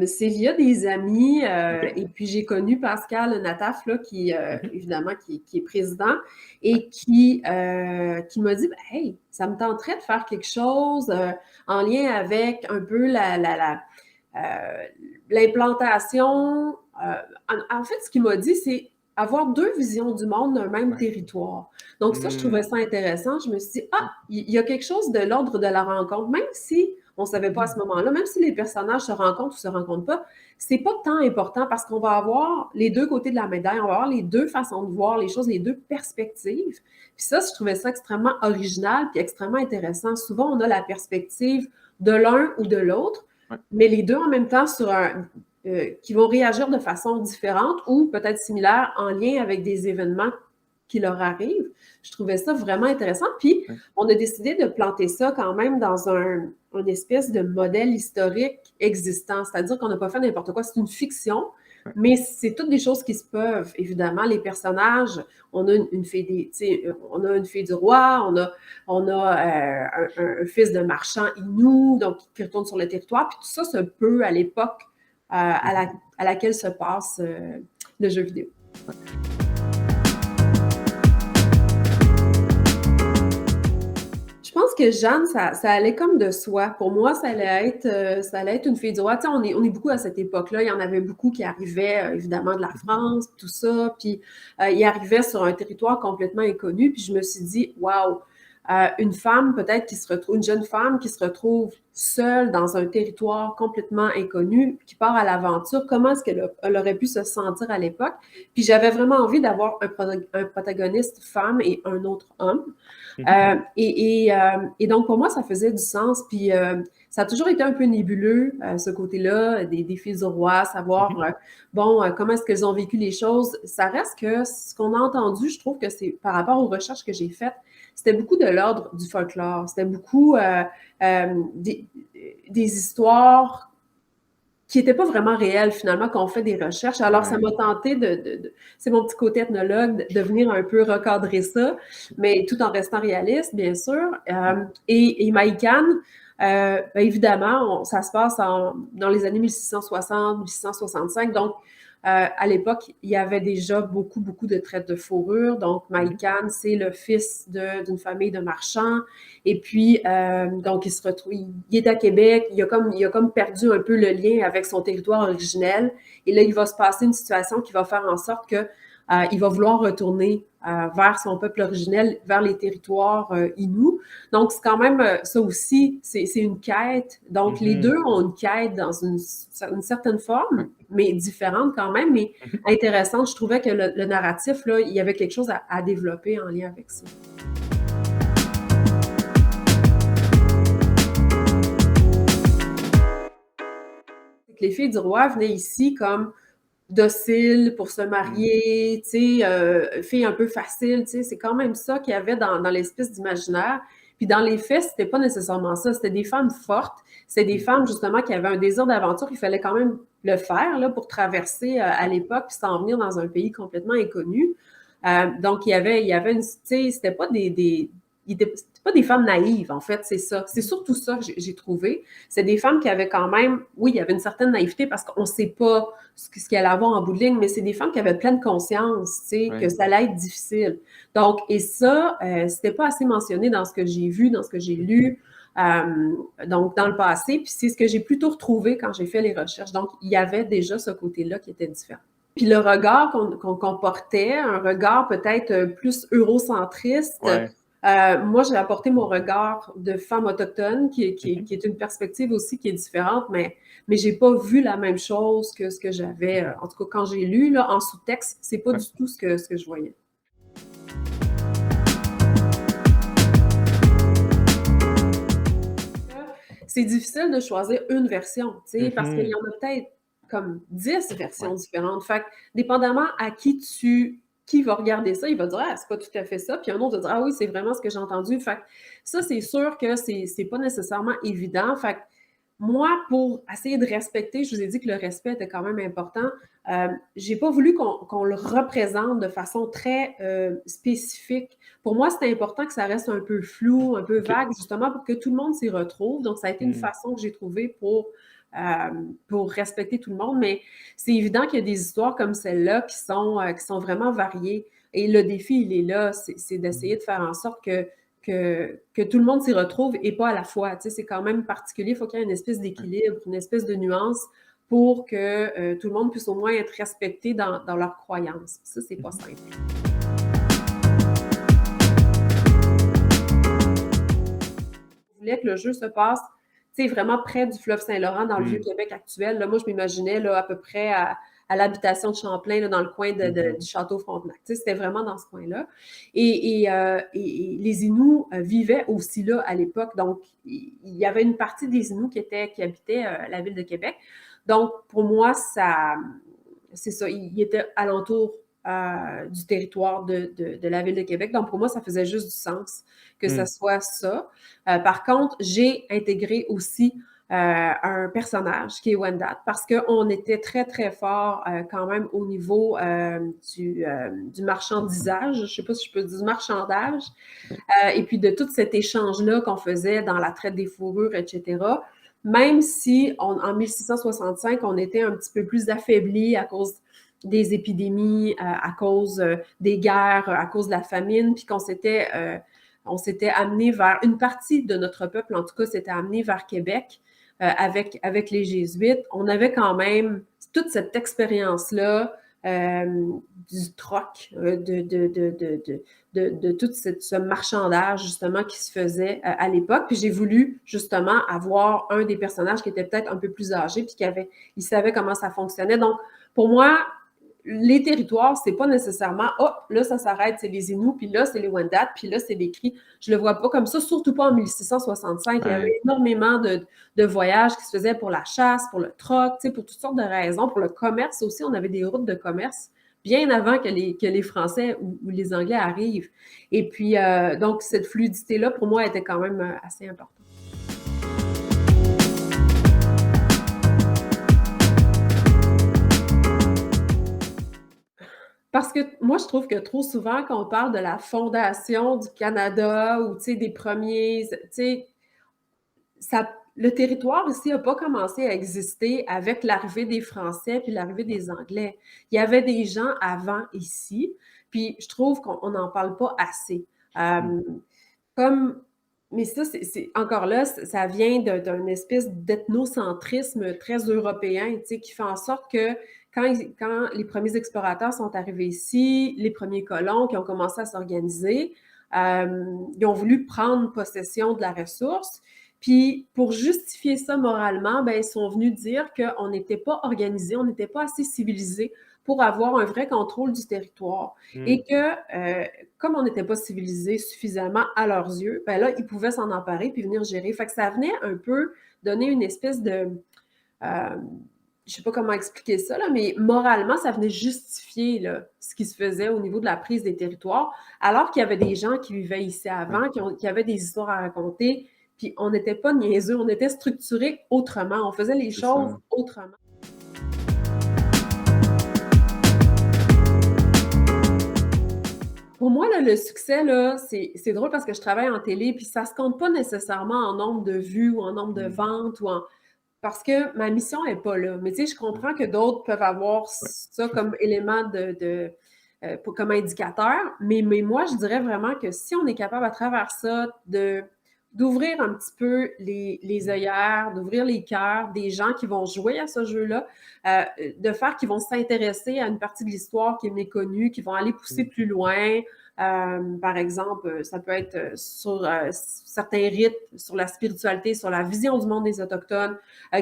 c'est via des amis, OK. et puis j'ai connu Pascal Nataf, là, qui, Mhm. évidemment, qui est président Ouais. et qui m'a dit, ben, hey, ça me tenterait de faire quelque chose en lien avec un peu l'implantation. En fait, ce qu'il m'a dit, c'est avoir deux visions du monde d'un même Ouais. territoire. Donc ça, je trouvais Hmm. ça intéressant. Je me suis dit, ah, il y a quelque chose de l'ordre de la rencontre, même si on ne savait pas à ce Mhm. moment-là, même si les personnages se rencontrent ou se rencontrent pas, c'est pas tant important parce qu'on va avoir les deux côtés de la médaille, on va avoir les deux façons de voir les choses, les deux perspectives. Puis ça, je trouvais ça extrêmement original puis extrêmement intéressant. Souvent, on a la perspective de l'un ou de l'autre, Ouais. mais les deux en même temps qui vont réagir de façon différente ou peut-être similaire en lien avec des événements qui leur arrivent. Je trouvais ça vraiment intéressant. Puis, Ouais. on a décidé de planter ça quand même dans une espèce de modèle historique existant. C'est-à-dire qu'on n'a pas fait n'importe quoi. C'est une fiction, Ouais. mais c'est toutes des choses qui se peuvent. Évidemment, les personnages, on a une fille on a une fille du roi, on a un fils de marchand Inou, donc qui retourne sur le territoire. Puis tout ça se peut à l'époque Mhm. à laquelle se passe le jeu vidéo. Ouais. Je pense que Jeanne, ça allait comme de soi. Pour moi, ça allait être une fille du roi. Tu sais, on est beaucoup à cette époque-là. Il y en avait beaucoup qui arrivaient, évidemment, de la Mhm. France, tout ça. Puis, ils arrivaient sur un territoire complètement inconnu. Puis, je me suis dit, waouh, une femme peut-être une jeune femme qui se retrouve seule dans un territoire complètement inconnu, qui part à l'aventure, comment est-ce elle aurait pu se sentir à l'époque? Puis, j'avais vraiment envie d'avoir un protagoniste femme et un autre homme. Mhm. Et donc, pour moi, ça faisait du sens. Puis, ça a toujours été un peu nébuleux, ce côté-là, des filles du roi, savoir, Mhm. bon, comment est-ce qu'elles ont vécu les choses. Ça reste que ce qu'on a entendu, je trouve que c'est par rapport aux recherches que j'ai faites, c'était beaucoup de l'ordre du folklore. C'était beaucoup des histoires qui n'était pas vraiment réel finalement quand on fait des recherches. Alors, ça Ouais. m'a tenté c'est mon petit côté ethnologue, de venir un peu recadrer ça, mais tout en restant réaliste, bien sûr. Et Maïkan, ben évidemment, ça se passe dans les années 1660, 1665. Donc, à l'époque, il y avait déjà beaucoup, beaucoup de traites de fourrure. Donc, Mhm. Maïkan, c'est le fils d'une famille de marchands. Et puis, donc, il se retrouve, il est à Québec, il a comme perdu un peu le lien avec son territoire originel. Et là, il va se passer une situation qui va faire en sorte que il va vouloir retourner vers son peuple originel, vers les territoires Inuits. Donc, c'est quand même ça aussi, c'est une quête. Donc, les Mhm. deux ont une quête dans une certaine Ouais. forme, mais différente quand même, mais Mhm. intéressante. Je trouvais que le narratif, là, il y avait quelque chose à développer en lien avec ça. Les filles du roi venaient ici comme docile pour se Mhm. marier, tu sais, fille un peu facile, tu sais, c'est quand même ça qu'il y avait dans l'espèce d'imaginaire. Puis dans les faits, c'était pas nécessairement ça. C'était des femmes fortes, c'était des Mhm. femmes justement qui avaient un désir d'aventure. Il fallait quand même le faire là, pour traverser à Ouais. l'époque puis s'en venir dans un pays complètement inconnu. Donc il y avait une, tu sais, c'était pas c'était pas des femmes naïves, en fait, c'est ça. C'est Mhm. surtout ça que j'ai trouvé. C'est des femmes qui avaient quand même, oui, il y avait une certaine naïveté parce qu'on ne sait pas ce qu'il allait avoir en bout de ligne, mais c'est des femmes qui avaient pleine conscience, tu sais, que Ouais. ça allait être difficile. Donc, et ça, c'était pas assez mentionné dans ce que j'ai vu, dans ce que j'ai Mhm. lu, donc dans le passé, puis c'est ce que j'ai plutôt retrouvé quand j'ai fait les recherches. Donc, il y avait déjà ce côté-là qui était différent. Puis le regard qu'on portait, un regard peut-être plus eurocentriste, Ouais. moi, j'ai apporté mon regard de femme autochtone, Mhm. qui est une perspective aussi qui est différente, mais j'ai pas vu la même chose que ce que j'avais, Mhm. en tout cas quand j'ai lu là, en sous-texte, c'est pas Ouais. du tout ce que je voyais. C'est difficile de choisir une version, tu sais, parce qu'il y Mhm. en a peut-être comme 10 Ouais. versions différentes. Fait que, dépendamment à qui va regarder ça, il va dire, ah, c'est pas tout à fait ça. Puis un autre va dire, ah oui, c'est vraiment ce que j'ai entendu. Fait que ça, c'est sûr que c'est pas nécessairement évident. Fait que moi, pour essayer de respecter, je vous ai dit que le respect était quand même important. J'ai pas voulu qu'on le représente de façon très spécifique. Pour moi, c'était important que ça reste un peu flou, un peu OK. vague, justement pour que tout le monde s'y retrouve. Donc, ça a été une Mhm. façon que j'ai trouvée pour pour respecter tout le monde, mais c'est évident qu'il y a des histoires comme celle-là qui sont vraiment variées. Et le défi, il est là, c'est d'essayer de faire en sorte que tout le monde s'y retrouve et pas à la fois. Tu sais, c'est quand même particulier, il faut qu'il y ait une espèce d'équilibre, une espèce de nuance pour que tout le monde puisse au moins être respecté dans leurs croyances. Ça, c'est pas simple. Je voulais que le jeu se passe, tu sais, vraiment près du fleuve Saint-Laurent, dans le Vieux-Québec actuel. Là, moi, je m'imaginais là, à peu près à l'habitation de Champlain, là, dans le coin du château Frontenac. Tu sais, c'était vraiment dans ce coin-là. Et les Inuits vivaient aussi là à l'époque. Donc, il y avait une partie des Inuits qui habitaient la ville de Québec. Donc, pour moi, c'est ça, il était alentour du territoire de la ville de Québec. Donc, pour moi, ça faisait juste du sens que ça soit ça. Par contre, j'ai intégré aussi un personnage qui est Wendat parce qu'on était très, très fort quand même au niveau du marchandisage, je ne sais pas si je peux dire du marchandage, et puis de tout cet échange-là qu'on faisait dans la traite des fourrures, etc. Même si en 1665, on était un petit peu plus affaibli à cause des épidémies, à cause des guerres, à cause de la famine, puis on s'était amené vers, une partie de notre peuple, en tout cas, s'était amené vers Québec avec les Jésuites. On avait quand même toute cette expérience-là du troc, de tout ce marchandage, justement, qui se faisait à l'époque. Puis j'ai voulu, justement, avoir un des personnages qui était peut-être un peu plus âgé, puis il savait comment ça fonctionnait. Donc, pour moi, les territoires, c'est pas nécessairement « oh, là, ça s'arrête, c'est les Inuits, puis là, c'est les Wendat, puis là, c'est les Cris ». Je le vois pas comme ça, surtout pas en 1665. Il y avait énormément de voyages qui se faisaient pour la chasse, pour le troc, tu sais, pour toutes sortes de raisons, pour le commerce aussi. On avait des routes de commerce bien avant que les Français ou les Anglais arrivent. Et puis, donc, cette fluidité-là, pour moi, était quand même assez importante. Parce que moi, je trouve que trop souvent, quand on parle de la fondation du Canada ou, tu sais, des premiers, tu sais, le territoire ici n'a pas commencé à exister avec l'arrivée des Français puis l'arrivée des Anglais. Il y avait des gens avant ici, puis je trouve qu'on n'en parle pas assez. Comme, mais ça, c'est encore là, ça vient d'un espèce d'ethnocentrisme très européen, tu sais, qui fait en sorte que quand les premiers explorateurs sont arrivés ici, les premiers colons qui ont commencé à s'organiser, ils ont voulu prendre possession de la ressource. Puis, pour justifier ça moralement, ben, ils sont venus dire qu'on n'était pas organisé, on n'était pas assez civilisé pour avoir un vrai contrôle du territoire. Et que, comme on n'était pas civilisé suffisamment à leurs yeux, ben là, ils pouvaient s'en emparer puis venir gérer. Fait que ça venait un peu donner une espèce de... je sais pas comment expliquer ça, là, mais moralement, ça venait justifier là, ce qui se faisait au niveau de la prise des territoires, alors qu'il y avait des gens qui vivaient ici avant, qui avaient des histoires à raconter, puis on n'était pas niaiseux, on était structuré autrement, on faisait les choses autrement. Pour moi, là, le succès, là, c'est drôle parce que je travaille en télé, puis ça se compte pas nécessairement en nombre de vues ou en nombre de ventes parce que ma mission n'est pas là. Mais tu sais, je comprends que d'autres peuvent avoir ça comme élément comme indicateur, mais moi, je dirais vraiment que si on est capable à travers ça d'ouvrir un petit peu les œillères, d'ouvrir les cœurs des gens qui vont jouer à ce jeu-là, de faire qu'ils vont s'intéresser à une partie de l'histoire qui est méconnue, qui vont aller pousser plus loin. Par exemple, ça peut être sur certains rites, sur la spiritualité, sur la vision du monde des Autochtones,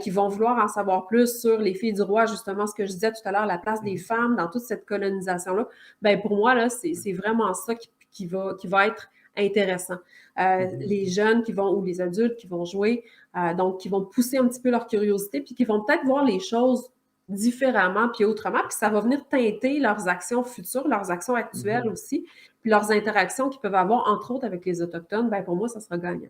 qui vont vouloir en savoir plus sur les filles du roi, justement, ce que je disais tout à l'heure, la place des femmes dans toute cette colonisation-là. Ben pour moi, là, c'est vraiment ça qui va être intéressant. Les jeunes ou les adultes qui vont jouer, donc qui vont pousser un petit peu leur curiosité, puis qui vont peut-être voir les choses différemment puis autrement, puis ça va venir teinter leurs actions futures, leurs actions actuelles aussi, puis leurs interactions qu'ils peuvent avoir, entre autres, avec les Autochtones, ben pour moi, ça sera gagnant.